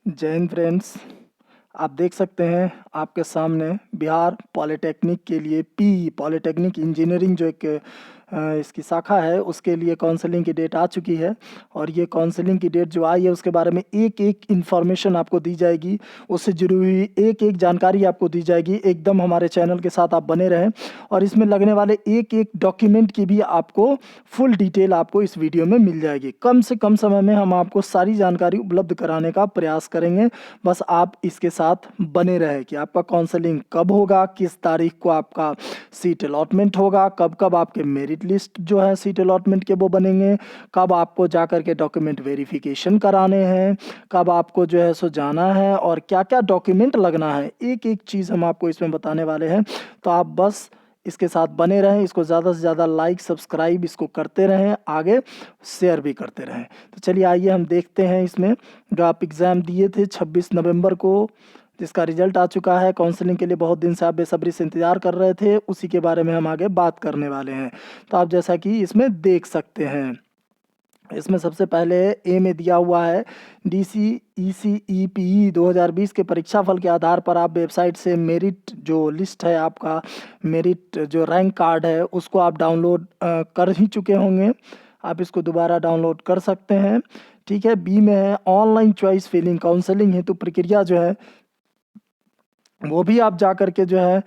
जय हिंद फ्रेंड्स। आप देख सकते हैं आपके सामने बिहार पॉलिटेक्निक के लिए पॉलिटेक्निक इंजीनियरिंग जो एक इसकी शाखा है उसके लिए काउंसलिंग की डेट आ चुकी है। और ये काउंसलिंग की डेट जो आई है उसके बारे में एक एक इन्फॉर्मेशन आपको दी जाएगी, उससे जुड़ी हुई एक एक जानकारी आपको दी जाएगी। एकदम हमारे चैनल के साथ आप बने रहें और इसमें लगने वाले एक एक डॉक्यूमेंट की भी आपको फुल डिटेल आपको इस वीडियो में मिल जाएगी। कम से कम समय में हम आपको सारी जानकारी उपलब्ध कराने का प्रयास करेंगे। बस आप इसके साथ बने रहें कि आपका काउंसलिंग कब होगा, किस तारीख को आपका सीट अलॉटमेंट होगा, कब कब आपके मेरिट लिस्ट जो है सीट अलॉटमेंट के वो बनेंगे, कब आपको जा कर के डॉक्यूमेंट वेरिफिकेशन कराने हैं, कब आपको जो है सो जाना है और क्या क्या डॉक्यूमेंट लगना है, एक एक चीज़ हम आपको इसमें बताने वाले हैं। तो आप बस इसके साथ बने रहें, इसको ज़्यादा से ज़्यादा लाइक सब्सक्राइब इसको करते रहें, आगे शेयर भी करते रहें। तो चलिए आइए हम देखते हैं इसमें जो आप एग्ज़ाम दिए थे 26 नवंबर को, जिसका रिजल्ट आ चुका है। काउंसलिंग के लिए बहुत दिन से आप बेसब्री से इंतज़ार कर रहे थे, उसी के बारे में हम आगे बात करने वाले हैं। तो आप जैसा कि इसमें देख सकते हैं, इसमें सबसे पहले ए में दिया हुआ है डीसी ईसीईपीई 2020 के परीक्षाफल के आधार पर आप वेबसाइट से मेरिट जो लिस्ट है, आपका मेरिट जो रैंक कार्ड है उसको आप डाउनलोड कर ही चुके होंगे। आप इसको दोबारा डाउनलोड कर सकते हैं। ठीक है। बी में है ऑनलाइन चॉइस फिलिंग, काउंसलिंग हेतु प्रक्रिया जो है वो भी आप जा कर के जो है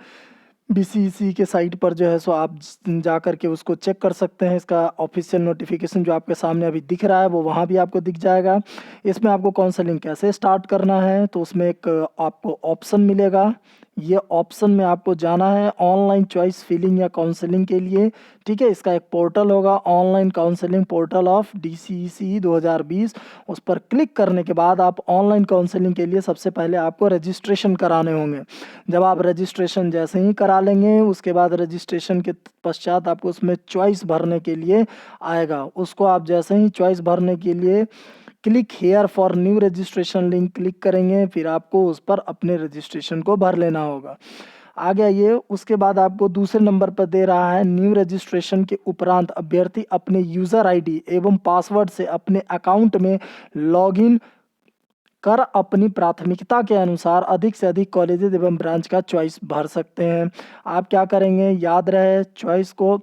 बीसीईसी के साइट पर जो है सो आप जा कर के उसको चेक कर सकते हैं। इसका ऑफिशियल नोटिफिकेशन जो आपके सामने अभी दिख रहा है वो वहाँ भी आपको दिख जाएगा। इसमें आपको काउंसलिंग कैसे स्टार्ट करना है तो उसमें एक आपको ऑप्शन मिलेगा। ये ऑप्शन में आपको जाना है ऑनलाइन चॉइस फिलिंग या काउंसलिंग के लिए। ठीक है। इसका एक पोर्टल होगा ऑनलाइन काउंसलिंग पोर्टल ऑफ डीसीईसी 2020। उस पर क्लिक करने के बाद आप ऑनलाइन काउंसलिंग के लिए सबसे पहले आपको रजिस्ट्रेशन कराने होंगे। जब आप रजिस्ट्रेशन जैसे ही करा लेंगे उसके बाद रजिस्ट्रेशन के पश्चात आपको उसमें चॉइस भरने के लिए आएगा। उसको आप जैसे ही चॉइस भरने के लिए click here for new registration link click करेंगे, फिर आपको उस पर अपने रजिस्ट्रेशन को भर लेना होगा। आ गया ये। उसके बाद आपको दूसरे नंबर पर दे रहा है न्यू रजिस्ट्रेशन के उपरांत अभ्यर्थी अपने यूज़र आईडी एवं पासवर्ड से अपने अकाउंट में लॉगिन कर अपनी प्राथमिकता के अनुसार अधिक से अधिक कॉलेजेस एवं ब्रांच का चॉइस भर सकते हैं। आप क्या करेंगे, याद रहे चॉइस को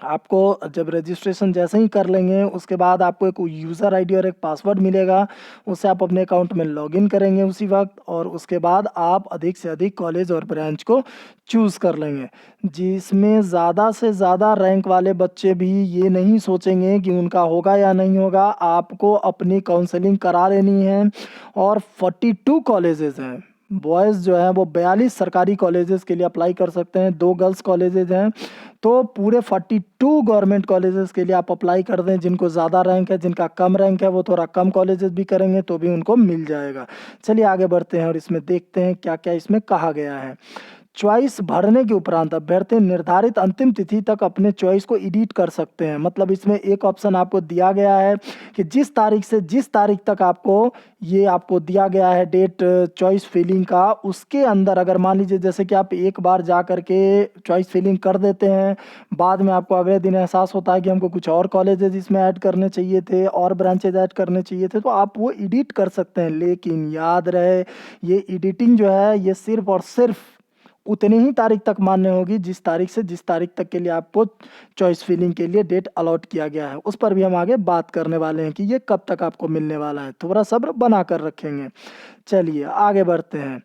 आपको जब रजिस्ट्रेशन जैसे ही कर लेंगे उसके बाद आपको एक यूज़र आईडी और एक पासवर्ड मिलेगा, उससे आप अपने अकाउंट में लॉगिन करेंगे उसी वक्त और उसके बाद आप अधिक से अधिक कॉलेज और ब्रांच को चूज़ कर लेंगे। जिसमें ज़्यादा से ज़्यादा रैंक वाले बच्चे भी ये नहीं सोचेंगे कि उनका होगा या नहीं होगा, आपको अपनी काउंसलिंग करा लेनी है। और 42 कॉलेजेस हैं, बॉयज़ जो हैं वो 42 सरकारी कॉलेजेस के लिए अप्लाई कर सकते हैं, 2 गर्ल्स कॉलेजेस हैं। तो पूरे 42 गवर्नमेंट कॉलेजेस के लिए आप अप्लाई कर दें। जिनको ज़्यादा रैंक है, जिनका कम रैंक है वो थोड़ा कम कॉलेजेस भी करेंगे तो भी उनको मिल जाएगा। चलिए आगे बढ़ते हैं और इसमें देखते हैं क्या क्या इसमें कहा गया है। चॉइस भरने के उपरांत अभ्यर्थी निर्धारित अंतिम तिथि तक अपने चॉइस को एडिट कर सकते हैं। मतलब इसमें एक ऑप्शन आपको दिया गया है कि जिस तारीख से जिस तारीख तक आपको ये आपको दिया गया है डेट चॉइस फिलिंग का, उसके अंदर अगर मान लीजिए जैसे कि आप एक बार जा कर के चॉइस फिलिंग कर देते हैं, बाद में आपको अगले दिन एहसास होता है कि हमको कुछ और कॉलेजेस इसमें ऐड करने चाहिए थे और ब्रांचेज ऐड करने चाहिए थे, तो आप वो एडिट कर सकते हैं। लेकिन याद रहे ये एडिटिंग जो है ये सिर्फ और सिर्फ उतनी ही तारीख तक मान्य होगी जिस तारीख से जिस तारीख तक के लिए आपको चॉइस फिलिंग के लिए डेट अलॉट किया गया है। उस पर भी हम आगे बात करने वाले हैं कि ये कब तक आपको मिलने वाला है, थोड़ा सब्र बना कर रखेंगे। चलिए आगे बढ़ते हैं।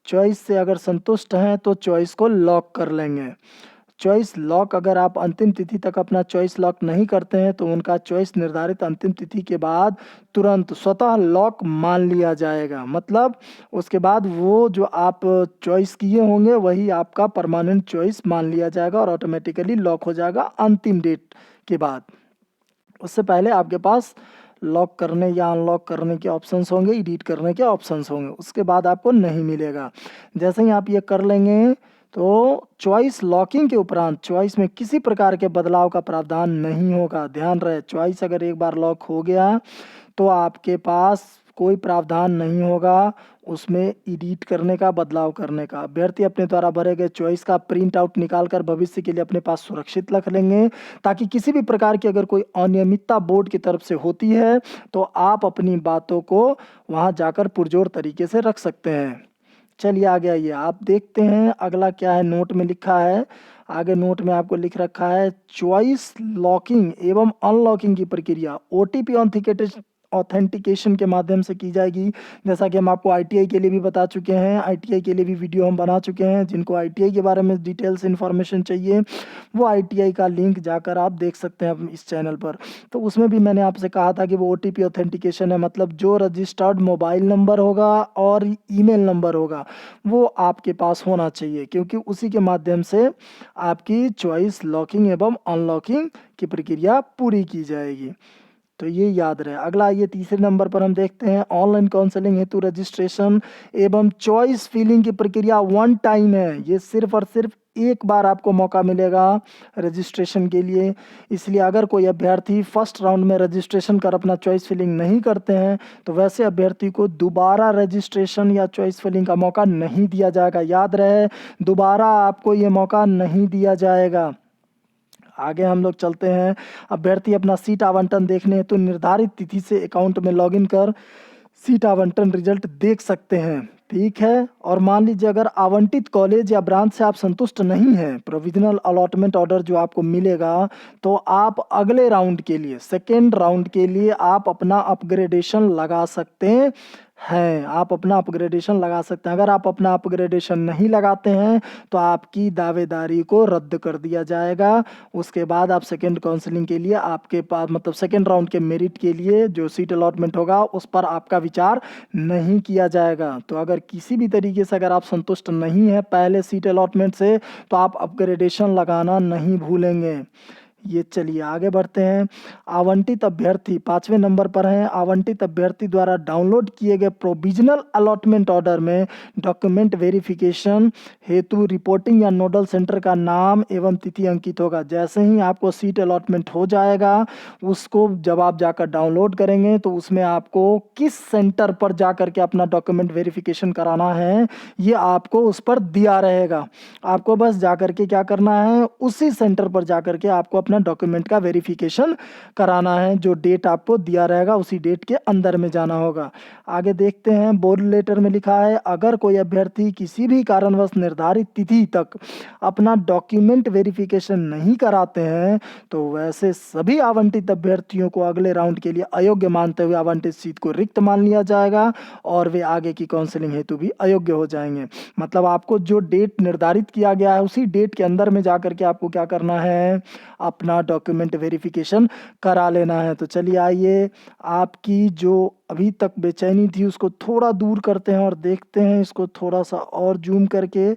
चॉइस से अगर संतुष्ट हैं तो चॉइस को लॉक कर लेंगे। चॉइस लॉक अगर आप अंतिम तिथि तक अपना चॉइस लॉक नहीं करते हैं तो उनका चॉइस निर्धारित अंतिम तिथि के बाद तुरंत स्वतः लॉक मान लिया जाएगा। मतलब उसके बाद वो जो आप चॉइस किए होंगे वही आपका परमानेंट चॉइस मान लिया जाएगा और ऑटोमेटिकली लॉक हो जाएगा अंतिम डेट के बाद। उससे पहले आपके पास लॉक करने या अनलॉक करने के ऑप्शंस होंगे, एडिट करने के ऑप्शंस होंगे, उसके बाद आपको नहीं मिलेगा। जैसे ही आप ये कर लेंगे तो चॉइस लॉकिंग के उपरांत चॉइस में किसी प्रकार के बदलाव का प्रावधान नहीं होगा। ध्यान रहे चॉइस अगर एक बार लॉक हो गया तो आपके पास कोई प्रावधान नहीं होगा उसमें एडिट करने का, बदलाव करने का। अभ्यर्थी अपने द्वारा भरे गए चॉइस का प्रिंट आउट निकाल कर भविष्य के लिए अपने पास सुरक्षित रख लेंगे, ताकि किसी भी प्रकार की अगर कोई अनियमितता बोर्ड की तरफ से होती है तो आप अपनी बातों को वहां जाकर पुरजोर तरीके से रख सकते हैं। चलिए आगे आइए, आप देखते हैं अगला क्या है। नोट में लिखा है, आगे नोट में आपको लिख रखा है, चॉइस लॉकिंग एवं अनलॉकिंग की प्रक्रिया ओटीपी ऑथेंटिकेशन के माध्यम से की जाएगी। जैसा कि हम आपको आईटीआई के लिए भी बता चुके हैं, आईटीआई के लिए भी वीडियो हम बना चुके हैं। जिनको आईटीआई के बारे में डिटेल्स इन्फॉर्मेशन चाहिए वो आईटीआई का लिंक जाकर आप देख सकते हैं इस चैनल पर। तो उसमें भी मैंने आपसे कहा था कि वो ओटीपी ऑथेंटिकेशन है, मतलब जो रजिस्टर्ड मोबाइल नंबर होगा और ईमेल नंबर होगा वो आपके पास होना चाहिए, क्योंकि उसी के माध्यम से आपकी चॉइस लॉकिंग एवं अनलॉकिंग की प्रक्रिया पूरी की जाएगी। तो ये याद रहे। अगला ये तीसरे नंबर पर हम देखते हैं, ऑनलाइन काउंसलिंग हेतु रजिस्ट्रेशन एवं चॉइस फिलिंग की प्रक्रिया वन टाइम है। ये सिर्फ और सिर्फ एक बार आपको मौका मिलेगा रजिस्ट्रेशन के लिए। इसलिए अगर कोई अभ्यर्थी फर्स्ट राउंड में रजिस्ट्रेशन कर अपना चॉइस फिलिंग नहीं करते हैं तो वैसे अभ्यर्थी को दोबारा रजिस्ट्रेशन या चॉइस फिलिंग का मौका नहीं दिया जाएगा। याद रहे, दोबारा आपको ये मौका नहीं दिया जाएगा। आगे हम लोग चलते हैं, अभ्यर्थी अपना सीट आवंटन देखने हेतु तो निर्धारित तिथि से अकाउंट में लॉगिन कर सीट आवंटन रिजल्ट देख सकते हैं। ठीक है, और मान लीजिए अगर आवंटित कॉलेज या ब्रांच से आप संतुष्ट नहीं हैं, प्रोविजनल अलॉटमेंट ऑर्डर जो आपको मिलेगा, तो आप अगले राउंड के लिए, सेकेंड राउंड के लिए आप अपना अपग्रेडेशन लगा सकते हैं। आप अपना अपग्रेडेशन लगा सकते हैं। अगर आप अपना अपग्रेडेशन नहीं लगाते हैं तो आपकी दावेदारी को रद्द कर दिया जाएगा। उसके बाद आप सेकेंड काउंसलिंग के लिए आपके पास, मतलब सेकेंड राउंड के मेरिट के लिए जो सीट अलॉटमेंट होगा उस पर आपका विचार नहीं किया जाएगा। तो अगर किसी भी तरीके से अगर आप संतुष्ट नहीं है पहले सीट अलॉटमेंट से तो आप अपग्रेडेशन लगाना नहीं भूलेंगे। ये चलिए आगे बढ़ते हैं। आवंटित अभ्यर्थी 5वें नंबर पर हैं, आवंटित अभ्यर्थी द्वारा डाउनलोड किए गए प्रोविजनल अलॉटमेंट ऑर्डर में डॉक्यूमेंट वेरिफिकेशन हेतु रिपोर्टिंग या नोडल सेंटर का नाम एवं तिथि अंकित होगा। जैसे ही आपको सीट अलॉटमेंट हो जाएगा उसको जब आप जाकर डाउनलोड करेंगे तो उसमें आपको किस सेंटर पर जाकर के अपना डॉक्यूमेंट वेरिफिकेशन कराना है ये आपको उस पर दिया रहेगा। आपको बस जाकर के क्या करना है, उसी सेंटर पर जाकर के आपको अपना डॉक्यूमेंट का वेरिफिकेशन कराना है। जो डेट आपको दिया रहेगा उसी डेट के अंदर में जाना होगा। आगे देखते हैं, बोर्ड लेटर में लिखा है, अगर कोई अभ्यर्थी किसी भी कारणवश निर्धारित तिथि तक अपना डॉक्यूमेंट वेरिफिकेशन नहीं कराते हैं तो वैसे सभी आवंटित अभ्यर्थियों को अगले राउंड के लिए अयोग्य मानते हुए आवंटित सीट को रिक्त मान लिया जाएगा और वे आगे की काउंसलिंग हेतु भी अयोग्य हो जाएंगे। मतलब आपको जो डेट निर्धारित किया गया है उसी डेट के अंदर में जाकर के आपको क्या करना है, अपना डॉक्यूमेंट वेरिफिकेशन करा लेना है। तो चलिए आइए, आपकी जो अभी तक बेचैनी थी उसको थोड़ा दूर करते हैं और देखते हैं इसको थोड़ा सा और जूम करके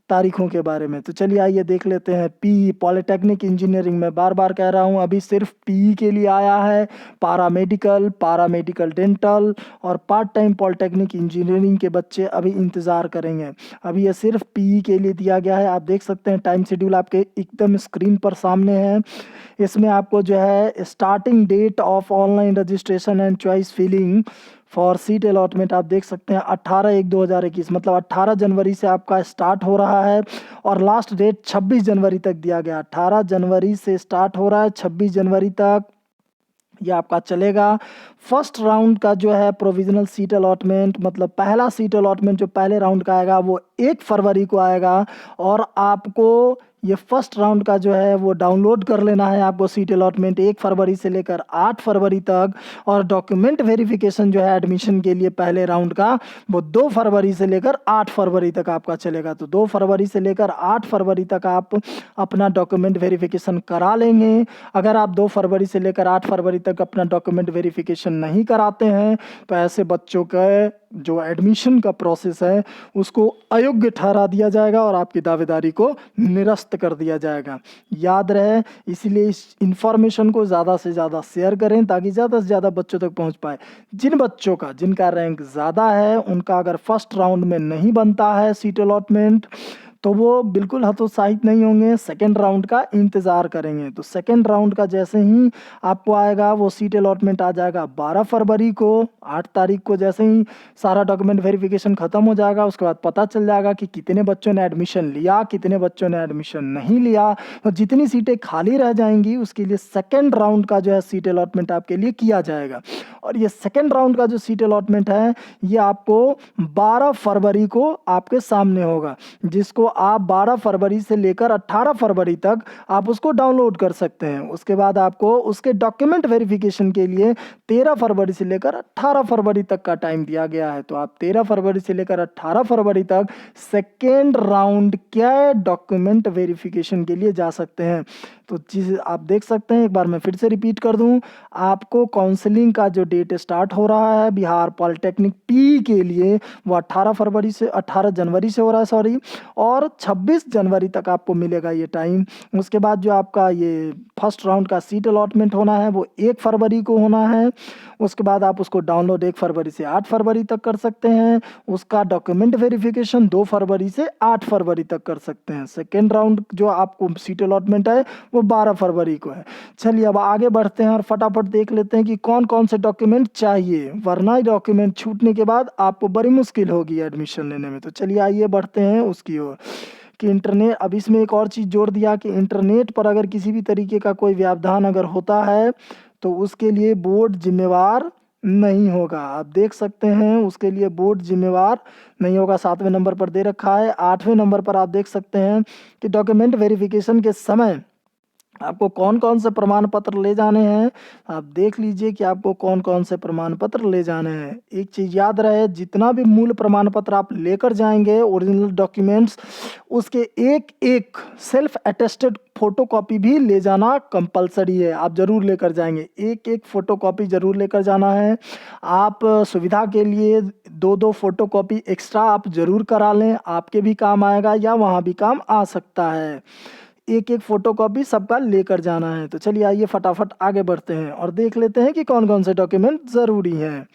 तारीखों के बारे में। तो चलिए आइए देख लेते हैं। पी पॉलिटेक्निक इंजीनियरिंग में बार बार कह रहा हूँ अभी सिर्फ पी के लिए आया है। पैरामेडिकल डेंटल और पार्ट टाइम पॉलिटेक्निक इंजीनियरिंग के बच्चे अभी इंतज़ार करेंगे। अभी ये सिर्फ पी के लिए दिया गया है। आप देख सकते हैं टाइम शेड्यूल आपके एकदम स्क्रीन पर सामने है। इसमें आपको जो है starting date of online registration and choice filling for seat allotment आप देख सकते हैं 18/1/2021, मतलब 18 जनवरी से आपका स्टार्ट हो रहा है और लास्ट डेट 26 जनवरी तक दिया गया। 18 जनवरी से स्टार्ट हो रहा है, 26 जनवरी तक ये आपका चलेगा। फर्स्ट राउंड का जो है प्रोविजनल सीट अलॉटमेंट, मतलब पहला सीट अलॉटमेंट जो पहले राउंड का आएगा वो 1 फरवरी को आएगा और आपको ये फर्स्ट राउंड का जो है वो डाउनलोड कर लेना है आपको सीट अलॉटमेंट 1 फरवरी से लेकर 8 फरवरी तक। और डॉक्यूमेंट वेरिफिकेशन जो है एडमिशन के लिए पहले राउंड का वो 2 फरवरी से लेकर 8 फरवरी तक आपका चलेगा। तो 2 फरवरी से लेकर 8 फरवरी तक आप अपना डॉक्यूमेंट वेरिफिकेशन करा लेंगे। अगर आप 2 फरवरी से लेकर 8 फरवरी तक अपना डॉक्यूमेंट वेरिफिकेशन नहीं कराते हैं तो ऐसे बच्चों का जो एडमिशन का प्रोसेस है उसको अयोग्य ठहरा दिया जाएगा और आपकी दावेदारी को निरस्त कर दिया जाएगा। याद रहे, इसलिए इस इंफॉर्मेशन को ज़्यादा से ज़्यादा शेयर करें ताकि ज़्यादा से ज़्यादा बच्चों तक पहुंच पाए। जिन बच्चों का जिनका रैंक ज़्यादा है उनका अगर फर्स्ट राउंड में नहीं बनता है सीट अलॉटमेंट तो वो बिल्कुल हतोत्साहित नहीं होंगे, सेकेंड राउंड का इंतज़ार करेंगे। तो सेकेंड राउंड का जैसे ही आपको आएगा वो सीट अलॉटमेंट आ जाएगा 12 फरवरी को। 8 तारीख को जैसे ही सारा डॉक्यूमेंट वेरिफिकेशन ख़त्म हो जाएगा, उसके बाद पता चल जाएगा कि कितने बच्चों ने एडमिशन लिया, कितने बच्चों ने एडमिशन नहीं लिया। तो जितनी सीटें खाली रह जाएंगी उसके लिए सेकेंड राउंड का जो है सीट अलॉटमेंट आपके लिए किया जाएगा। और ये सेकेंड राउंड का जो सीट अलॉटमेंट है ये आपको 12 फरवरी को आपके सामने होगा, जिसको आप 12 फरवरी से लेकर 18 फरवरी तक आप उसको डाउनलोड कर सकते हैं। उसके बाद आपको उसके डॉक्यूमेंट वेरिफिकेशन के लिए 13 फरवरी से लेकर 18 फरवरी तक का टाइम दिया गया है। तो आप 13 फरवरी से लेकर 18 फरवरी तक सेकेंड राउंड के डॉक्यूमेंट वेरिफिकेशन के लिए जा सकते हैं। तो चीज़ आप देख सकते हैं, एक बार मैं फिर से रिपीट कर दूं, आपको काउंसलिंग का जो डेट स्टार्ट हो रहा है बिहार पॉलिटेक्निक पी के लिए वो 18 जनवरी से हो रहा है, सॉरी, और 26 जनवरी तक आपको मिलेगा ये टाइम। उसके बाद जो आपका ये फर्स्ट राउंड का सीट अलॉटमेंट होना है वो 1 फरवरी को होना है। उसके बाद आप उसको डाउनलोड 1 फरवरी से 8 फरवरी तक कर सकते हैं। उसका डॉक्यूमेंट वेरिफिकेशन 2 फरवरी से 8 फरवरी तक कर सकते हैं। सेकेंड राउंड जो आपको सीट अलॉटमेंट है वो 12 फरवरी को है। चलिए अब आगे बढ़ते हैं और फटाफट देख लेते हैं कि कौन कौन से डॉक्यूमेंट चाहिए, वरना डॉक्यूमेंट छूटने के बाद आपको बड़ी मुश्किल होगी एडमिशन लेने में। तो चलिए आइए बढ़ते हैं उसकी ओर कि इंटरनेट, अब इसमें एक और चीज़ जोड़ दिया कि इंटरनेट पर अगर किसी भी तरीके का कोई व्यवधान अगर होता है तो उसके लिए बोर्ड जिम्मेवार नहीं होगा। आप देख सकते हैं उसके लिए बोर्ड जिम्मेवार नहीं होगा। 7वें नंबर पर दे रखा है। 8वें नंबर पर आप देख सकते हैं कि डॉक्यूमेंट वेरिफिकेशन के समय आपको कौन कौन से प्रमाण पत्र ले जाने हैं। आप देख लीजिए कि आपको कौन कौन से प्रमाण पत्र ले जाने हैं। एक चीज़ याद रहे, जितना भी मूल प्रमाण पत्र आप लेकर जाएंगे ओरिजिनल डॉक्यूमेंट्स, उसके एक एक सेल्फ अटेस्टेड फोटोकॉपी भी ले जाना कंपलसरी है। आप ज़रूर लेकर जाएंगे, एक एक फोटोकॉपी ज़रूर लेकर जाना है। आप सुविधा के लिए 2-2 फोटोकॉपी एक्स्ट्रा आप ज़रूर करा लें, आपके भी काम आएगा या वहाँ भी काम आ सकता है। एक एक फोटोकॉपी सबका लेकर जाना है। तो चलिए आइए फटाफट आगे बढ़ते हैं और देख लेते हैं कि कौन कौन से डॉक्यूमेंट ज़रूरी हैं।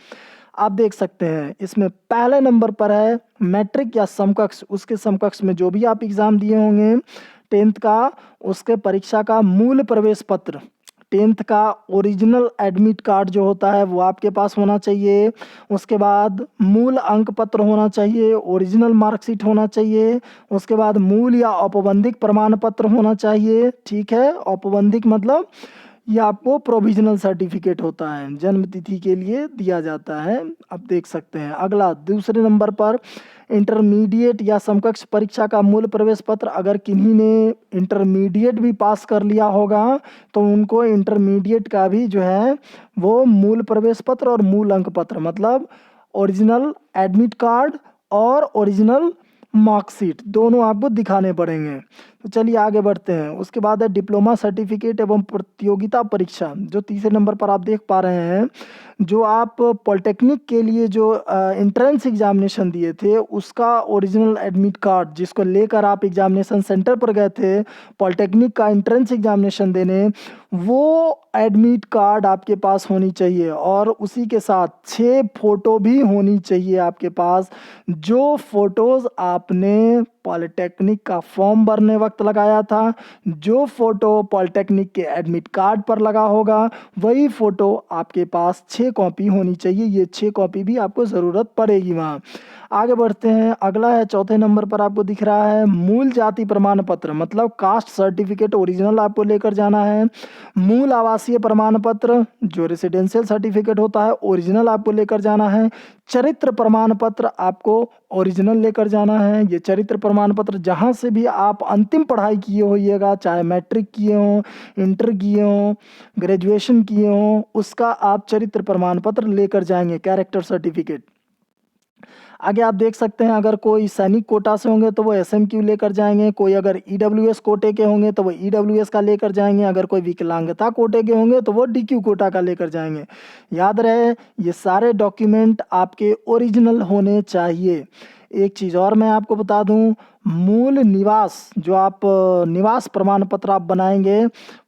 आप देख सकते हैं इसमें पहले नंबर पर है मैट्रिक या समकक्ष, उसके समकक्ष में जो भी आप एग्ज़ाम दिए होंगे 10th का, उसके परीक्षा का मूल प्रवेश पत्र, 10th का ओरिजिनल एडमिट कार्ड जो होता है वो आपके पास होना चाहिए। उसके बाद मूल अंक पत्र होना चाहिए, ओरिजिनल मार्कशीट होना चाहिए। उसके बाद मूल या औपबंधिक प्रमाण पत्र होना चाहिए। ठीक है, औपबंधिक मतलब ये आपको प्रोविजनल सर्टिफिकेट होता है, जन्म तिथि के लिए दिया जाता है। आप देख सकते हैं। अगला दूसरे नंबर पर इंटरमीडिएट या समकक्ष परीक्षा का मूल प्रवेश पत्र, अगर किन्हीं ने इंटरमीडिएट भी पास कर लिया होगा तो उनको इंटरमीडिएट का भी जो है वो मूल प्रवेश पत्र और मूल अंक पत्र, मतलब ओरिजिनल एडमिट कार्ड और ओरिजिनल मार्कशीट दोनों आपको दिखाने पड़ेंगे। तो चलिए आगे बढ़ते हैं। उसके बाद है डिप्लोमा सर्टिफिकेट एवं प्रतियोगिता परीक्षा, जो तीसरे नंबर पर आप देख पा रहे हैं। जो आप पॉलिटेक्निक के लिए जो एंट्रेंस एग्जामिनेशन दिए थे उसका ओरिजिनल एडमिट कार्ड, जिसको लेकर आप एग्जामिनेशन सेंटर पर गए थे पॉलिटेक्निक का एंट्रेंस एग्जामिनेशन देने, वो एडमिट कार्ड आपके पास होनी चाहिए। और उसी के साथ 6 फोटो भी होनी चाहिए आपके पास। जो फोटोज़ आपने पॉलिटेक्निक का फॉर्म भरने वक्त लगाया था, जो फ़ोटो पॉलिटेक्निक के एडमिट कार्ड पर लगा होगा, वही फ़ोटो आपके पास 6 कॉपी होनी चाहिए। ये 6 कॉपी भी आपको ज़रूरत पड़ेगी वहाँ। आगे बढ़ते हैं। अगला है चौथे नंबर पर आपको दिख रहा है मूल जाति प्रमाण पत्र, मतलब कास्ट सर्टिफिकेट ओरिजिनल आपको लेकर जाना है। मूल आवासीय प्रमाण पत्र जो रेसिडेंशियल सर्टिफिकेट होता है ओरिजिनल आपको लेकर जाना है। चरित्र प्रमाण पत्र आपको ओरिजिनल लेकर जाना है। ये चरित्र प्रमाण पत्र जहाँ से भी आप अंतिम पढ़ाई किए होइएगा, चाहे मैट्रिक किए हों, इंटर किए हों, ग्रेजुएशन किए हों, उसका आप चरित्र प्रमाण पत्र लेकर जाएंगे, कैरेक्टर सर्टिफिकेट। आगे आप देख सकते हैं अगर कोई सैनिक कोटा से होंगे तो वो एसएमक्यू लेकर जाएंगे, कोई अगर ईडब्ल्यूएस कोटे के होंगे तो वो ईडब्ल्यूएस का लेकर जाएंगे, अगर कोई विकलांगता कोटे के होंगे तो वो डीक्यू कोटा का लेकर जाएंगे। याद रहे ये सारे डॉक्यूमेंट आपके ओरिजिनल होने चाहिए। एक चीज़ और मैं आपको बता दूं, मूल निवास जो आप निवास प्रमाण पत्र आप बनाएंगे,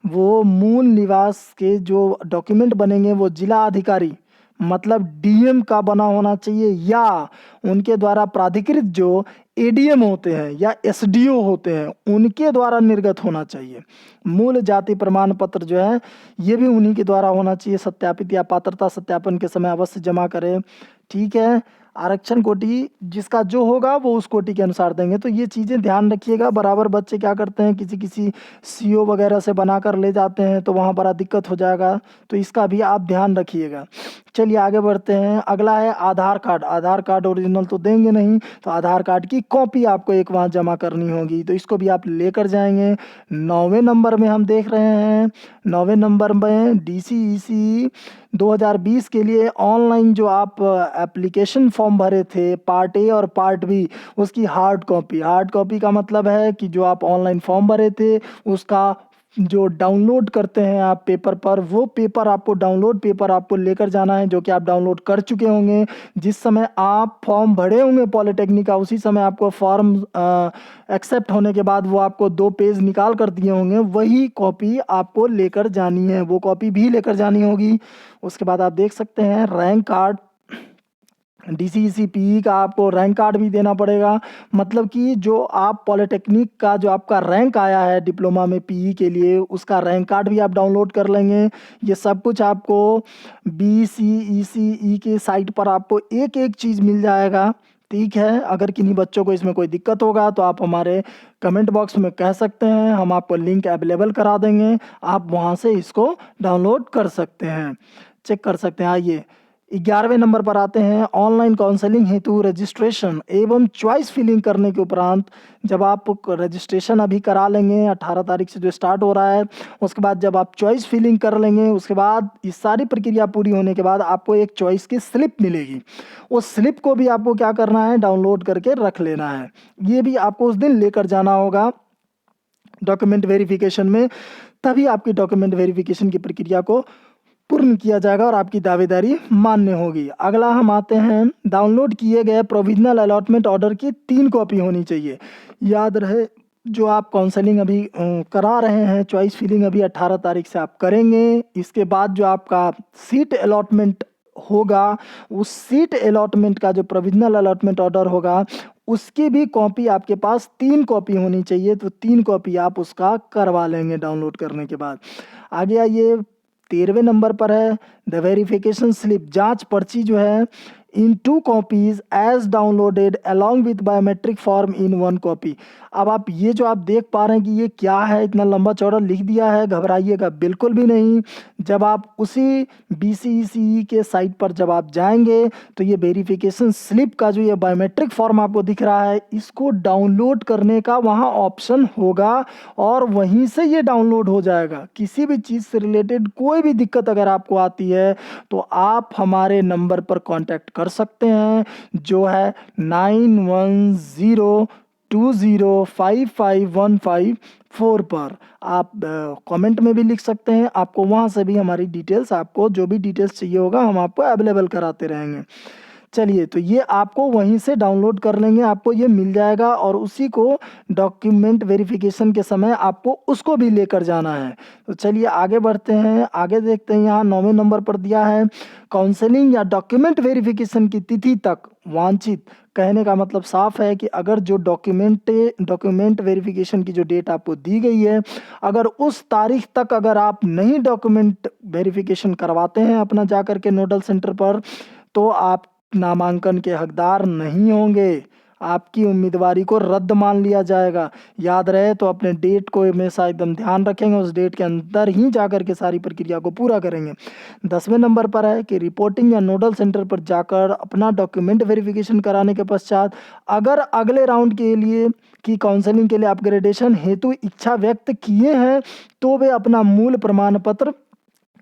वो मूल निवास के जो डॉक्यूमेंट बनेंगे वो जिला अधिकारी मतलब डीएम का बना होना चाहिए, या उनके द्वारा प्राधिकृत जो एडीएम होते हैं या एसडीओ होते हैं उनके द्वारा निर्गत होना चाहिए। मूल जाति प्रमाण पत्र जो है ये भी उन्हीं के द्वारा होना चाहिए। सत्यापित या पात्रता सत्यापन के समय अवश्य जमा करें। ठीक है, आरक्षण कोटि जिसका जो होगा वो उस कोटि के अनुसार देंगे। तो ये चीज़ें ध्यान रखिएगा। बराबर बच्चे क्या करते हैं, किसी किसी सीओ वगैरह से बनाकर ले जाते हैं तो वहाँ बड़ा दिक्कत हो जाएगा, तो इसका भी आप ध्यान रखिएगा। चलिए आगे बढ़ते हैं। अगला है आधार कार्ड। आधार कार्ड ओरिजिनल तो देंगे नहीं, तो आधार कार्ड की कॉपी आपको एक वहाँ जमा करनी होगी, तो इसको भी आप लेकर जाएंगे। 9वें नंबर में हम देख रहे हैं, 9वें नंबर में DCEC 2020 के लिए ऑनलाइन जो आप एप्लीकेशन फॉर्म भरे थे पार्ट ए और पार्ट बी, उसकी हार्ड कॉपी। हार्ड कॉपी का मतलब है कि जो आप ऑनलाइन फॉर्म भरे थे उसका जो डाउनलोड करते हैं आप पेपर पर, वो पेपर आपको डाउनलोड पेपर आपको लेकर जाना है, जो कि आप डाउनलोड कर चुके होंगे। जिस समय आप फॉर्म भरे होंगे पॉलिटेक्निक का, उसी समय आपको फॉर्म एक्सेप्ट होने के बाद वो आपको 2 पेज निकाल कर दिए होंगे, वही कॉपी आपको लेकर जानी है, वो कॉपी भी लेकर जानी होगी। उसके बाद आप देख सकते हैं रैंक कार्ड। DCEC PE का आपको रैंक कार्ड भी देना पड़ेगा। मतलब कि जो आप पॉलिटेक्निक का जो आपका रैंक आया है डिप्लोमा में PE के लिए, उसका रैंक कार्ड भी आप डाउनलोड कर लेंगे। ये सब कुछ आपको BCECE के साइट पर आपको एक एक चीज़ मिल जाएगा। ठीक है, अगर किन्हीं बच्चों को इसमें कोई दिक्कत होगा तो आप हमारे कमेंट बॉक्स में कह सकते हैं, हम आपको लिंक अवेलेबल करा देंगे, आप वहाँ से इसको डाउनलोड कर सकते हैं, चेक कर सकते हैं। आइए 11वें नंबर पर आते हैं। ऑनलाइन काउंसलिंग हेतु रजिस्ट्रेशन एवं चॉइस फिलिंग करने के उपरांत, जब आप रजिस्ट्रेशन अभी करा लेंगे 18 तारीख से जो स्टार्ट हो रहा है, उसके बाद जब आप चॉइस फिलिंग कर लेंगे, उसके बाद इस सारी प्रक्रिया पूरी होने के बाद आपको एक चॉइस की स्लिप मिलेगी। उस स्लिप को भी आपको क्या करना है, डाउनलोड करके रख लेना है। ये भी आपको उस दिन लेकर जाना होगा डॉक्यूमेंट वेरिफिकेशन में, तभी आपकी डॉक्यूमेंट वेरिफिकेशन की प्रक्रिया को पूर्ण किया जाएगा और आपकी दावेदारी मान्य होगी। अगला हम आते हैं, डाउनलोड किए गए प्रोविजनल अलॉटमेंट ऑर्डर की 3 कॉपी होनी चाहिए। याद रहे, जो आप काउंसलिंग अभी करा रहे हैं, चॉइस फिलिंग अभी 18 तारीख से आप करेंगे, इसके बाद जो आपका सीट अलॉटमेंट होगा, उस सीट अलॉटमेंट का जो प्रोविजनल अलॉटमेंट ऑर्डर होगा, उसकी भी कॉपी आपके पास 3 कॉपी होनी चाहिए। तो 3 कॉपी आप उसका करवा लेंगे डाउनलोड करने के बाद। आगे आइए 13वें नंबर पर है द वेरिफिकेशन स्लिप। जांच पर्ची जो है in 2 copies as downloaded along with biometric form in 1 copy. अब आप ये जो आप देख पा रहे हैं कि ये क्या है, इतना लंबा चौड़ा लिख दिया है, घबराइएगा बिल्कुल भी नहीं। जब आप उसी BCECE के साइट पर जब आप जाएंगे तो ये वेरिफिकेशन स्लिप का जो ये बायोमेट्रिक फॉर्म आपको दिख रहा है, इसको डाउनलोड करने का वहाँ ऑप्शन होगा और वहीं से ये डाउनलोड हो जाएगा। किसी भी चीज़ से रिलेटेड कोई भी दिक्कत अगर आपको आती है तो आप हमारे नंबर पर कांटेक्ट कर सकते हैं, जो है 9102055154 पर। आप कमेंट में भी लिख सकते हैं, आपको वहाँ से भी हमारी डिटेल्स, आपको जो भी डिटेल्स चाहिए होगा हम आपको अवेलेबल कराते रहेंगे। चलिए, तो ये आपको वहीं से डाउनलोड कर लेंगे, आपको ये मिल जाएगा और उसी को डॉक्यूमेंट वेरिफिकेशन के समय आपको उसको भी लेकर जाना है। तो चलिए आगे बढ़ते हैं, आगे देखते हैं। यहाँ 9वें नंबर पर दिया है काउंसलिंग या डॉक्यूमेंट वेरिफिकेशन की तिथि तक वांछित। कहने का मतलब साफ है कि अगर जो डॉक्यूमेंट वेरिफिकेशन की जो डेट आपको दी गई है, अगर उस तारीख तक अगर आप नहीं डॉक्यूमेंट वेरिफिकेशन करवाते हैं अपना जाकर के नोडल सेंटर पर, तो आप नामांकन के हकदार नहीं होंगे, आपकी उम्मीदवारी को रद्द मान लिया जाएगा। याद रहे तो अपने डेट को हमेशा एकदम ध्यान रखेंगे, उस डेट के अंदर ही जाकर के सारी प्रक्रिया को पूरा करेंगे। 10वें नंबर पर है कि रिपोर्टिंग या नोडल सेंटर पर जाकर अपना डॉक्यूमेंट वेरिफिकेशन कराने के पश्चात अगर अगले राउंड के लिए की काउंसलिंग के लिए अपग्रेडेशन हेतु इच्छा व्यक्त किए हैं तो वे अपना मूल प्रमाण पत्र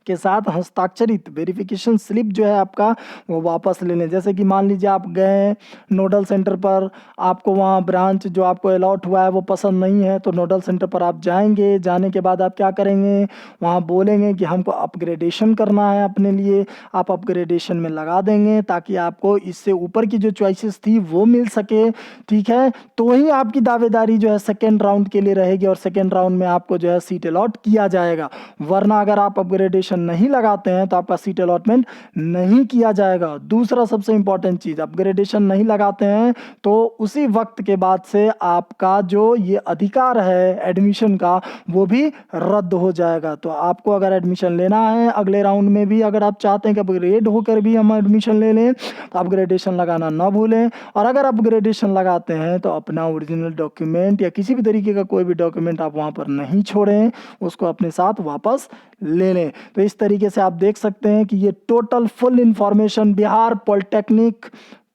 के साथ हस्ताक्षरित वेरिफिकेशन स्लिप जो है आपका वो वापस ले लें। जैसे कि मान लीजिए आप गए नोडल सेंटर पर, आपको वहाँ ब्रांच जो आपको अलॉट हुआ है वो पसंद नहीं है, तो नोडल सेंटर पर आप जाएंगे, जाने के बाद आप क्या करेंगे, वहाँ बोलेंगे कि हमको अपग्रेडेशन करना है अपने लिए, आप अपग्रेडेशन में लगा देंगे ताकि आपको इससे ऊपर की जो चॉइसेस थी वो मिल सके। ठीक है, तो वही आपकी दावेदारी जो है सेकेंड राउंड के लिए रहेगी और सेकेंड राउंड में आपको जो है सीट अलॉट किया जाएगा। वरना अगर आप अपग्रेडेशन अपग्रेडेशन नहीं लगाते हैं तो आपका सीट अलॉटमेंट नहीं किया जाएगा। दूसरा सबसे इंपॉर्टेंट चीज़, अपग्रेडेशन नहीं लगाते हैं तो उसी वक्त के बाद से आपका जो ये अधिकार है एडमिशन का वो भी रद्द हो जाएगा। तो आपको अगर एडमिशन लेना है अगले राउंड में भी, अगर आप चाहते हैं कि अपग्रेड होकर भी हम एडमिशन ले लें, तो अपग्रेडेशन लगाना ना भूलें। और अगर अपग्रेडेशन लगाते हैं तो अपना ओरिजिनल डॉक्यूमेंट या किसी भी तरीके का कोई भी डॉक्यूमेंट आप वहाँ पर नहीं छोड़ें, उसको अपने साथ वापस ले लें। तो इस तरीके से आप देख सकते हैं कि ये total full information Bihar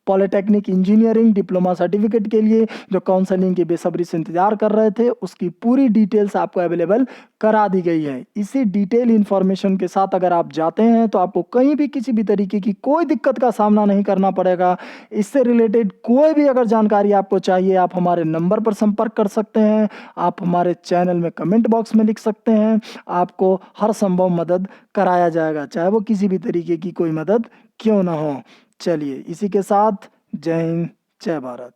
polytechnic engineering diploma certificate के लिए जो काउंसलिंग की बेसब्री से इंतजार कर रहे थे, उसकी पूरी डिटेल्स आपको अवेलेबल करा दी गई है। इसी डिटेल इंफॉर्मेशन के साथ अगर आप जाते हैं तो आपको कहीं भी किसी भी तरीके की कोई दिक्कत का सामना नहीं करना पड़ेगा। इससे रिलेटेड कोई भी अगर जानकारी आपको चाहिए, आप हमारे नंबर पर संपर्क कर सकते हैं, आप हमारे चैनल में कमेंट बॉक्स में लिख सकते हैं। आपको हर संभव मदद कराया जाएगा, चाहे वो किसी भी तरीके की कोई मदद क्यों ना हो। चलिए, इसी के साथ जय हिंद, जय भारत।